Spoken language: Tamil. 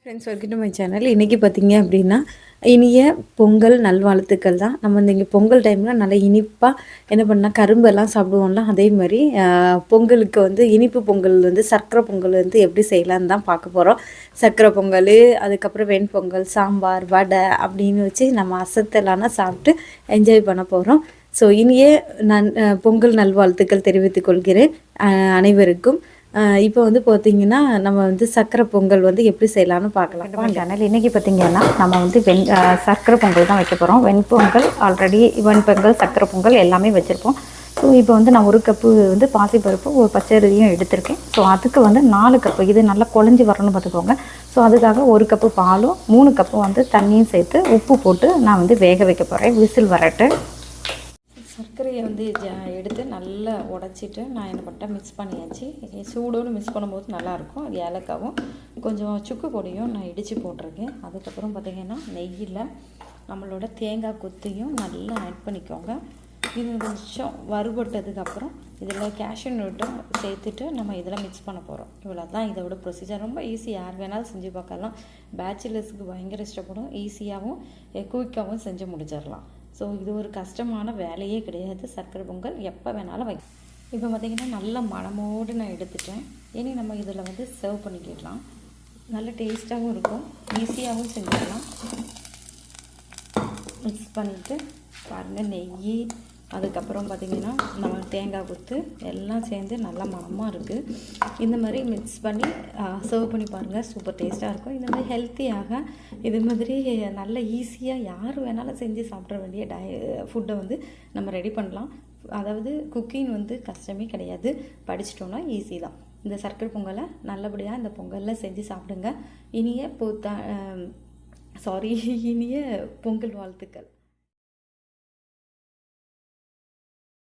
Friends, welcome to my channel. இன்றைக்கி பார்த்தீங்க அப்படின்னா இனிய பொங்கல் நல்வாழ்த்துக்கள் தான். நம்ம இங்கே பொங்கல் டைமில் நல்லா இனிப்பாக என்ன பண்ணால் கரும்பெல்லாம் சாப்பிடுவோம்ல, அதே மாதிரி பொங்கலுக்கு வந்து இனிப்பு பொங்கல் வந்து சர்க்கரை பொங்கல் வந்து எப்படி செய்யலான்னு தான் பார்க்க போகிறோம். சர்க்கரை பொங்கல், அதுக்கப்புறம் வெண்பொங்கல், சாம்பார், வடை அப்படின்னு வச்சு நம்ம அசத்தலான சாப்பிட்டு என்ஜாய் பண்ண போகிறோம். ஸோ இனிய பொங்கல் நல்வாழ்த்துக்கள் தெரிவித்துக் கொள்கிறேன் அனைவருக்கும். இப்போ வந்து பார்த்திங்கன்னா நம்ம வந்து சர்க்கரை பொங்கல் வந்து எப்படி செய்யலான்னு பார்க்கலாம். சேனல் இன்றைக்கி பார்த்திங்கன்னா நம்ம வந்து சர்க்கரை பொங்கல் தான் வைக்க போகிறோம். வெண்பொங்கல் ஆல்ரெடி வெண்பொங்கல் சர்க்கரை பொங்கல் எல்லாமே வச்சுருப்போம். ஸோ இப்போ வந்து நான் 1 கப்பு வந்து பாசிப்பருப்பு, ஒரு பச்சரிசியும் எடுத்திருக்கேன். ஸோ அதுக்கு வந்து 4 கப்பு, இது நல்லா குழஞ்சி வரணும்னு பார்த்துக்கோங்க. ஸோ அதுக்காக 1 கப்பு பாலும் 3 கப்பு வந்து தண்ணியும் சேர்த்து உப்பு போட்டு நான் வந்து வேக வைக்க போகிறேன். விசில் வரட்டு. சர்க்கரையை வந்து எடுத்து நல்லா உடச்சிட்டு நான் என்ன பண்ணிட்டேன், மிக்ஸ் பண்ணியாச்சு. சூடோடு மிக்ஸ் பண்ணும்போது நல்லாயிருக்கும். ஏலக்காவும் கொஞ்சம் சுக்கு பொடியும் நான் இடித்து போட்டிருக்கேன். அதுக்கப்புறம் பார்த்திங்கன்னா நெய்யில் நம்மளோட தேங்காய் கொத்தையும் நல்லா ஆட் பண்ணிக்கோங்க. இது கொஞ்சம் வறுபட்டதுக்கப்புறம் இதில் கேஷ்யூ நட்டும் சேர்த்துட்டு நம்ம இதில் மிக்ஸ் பண்ண போகிறோம். இவ்வளோ தான் இதோட ப்ரொசீஜர். ரொம்ப ஈஸி, யார் வேணாலும் செஞ்சு பார்க்கலாம். பேச்சுலர்ஸுக்கு பயங்கர இஷ்டப்படும். ஈஸியாகவும் குயிக்காகவும் செஞ்சு முடிச்சிடலாம். ஸோ இது ஒரு கஷ்டமான வேலையே கிடையாது. சர்க்கரை பொங்கல் எப்போ வேணாலும் இப்போ பார்த்திங்கன்னா நல்ல மணமோடு நான் எடுத்துட்டேன். இனி நம்ம இதில் வந்து சர்வ் பண்ணிக்கிடலாம். நல்ல டேஸ்ட்டாகவும் இருக்கும், ஈஸியாகவும் செஞ்சிடலாம். மிக்ஸ் பண்ணிவிட்டு பாருங்கள், நெய், அதுக்கப்புறம் பார்த்திங்கன்னா நம்ம தேங்காய் கொத்து எல்லாம் சேர்ந்து நல்லா மணமாக இருக்குது. இந்த மாதிரி மிக்ஸ் பண்ணி சர்வ் பண்ணி பாருங்கள், சூப்பர் டேஸ்ட்டாக இருக்கும். இந்த மாதிரி ஹெல்த்தியாக இது மாதிரி நல்ல ஈஸியாக யார் வேணாலும் செஞ்சு சாப்பிட வேண்டிய ஃபுட்டை வந்து நம்ம ரெடி பண்ணலாம். அதாவது குக்கிங் வந்து கஷ்டமே கிடையாது, படிச்சிட்டோன்னா ஈஸி தான். இந்த சர்க்கரை பொங்கலை நல்லபடியாக இந்த பொங்கலில் செஞ்சு சாப்பிடுங்க. இனிய பொங்கல் வாழ்த்துக்கள்.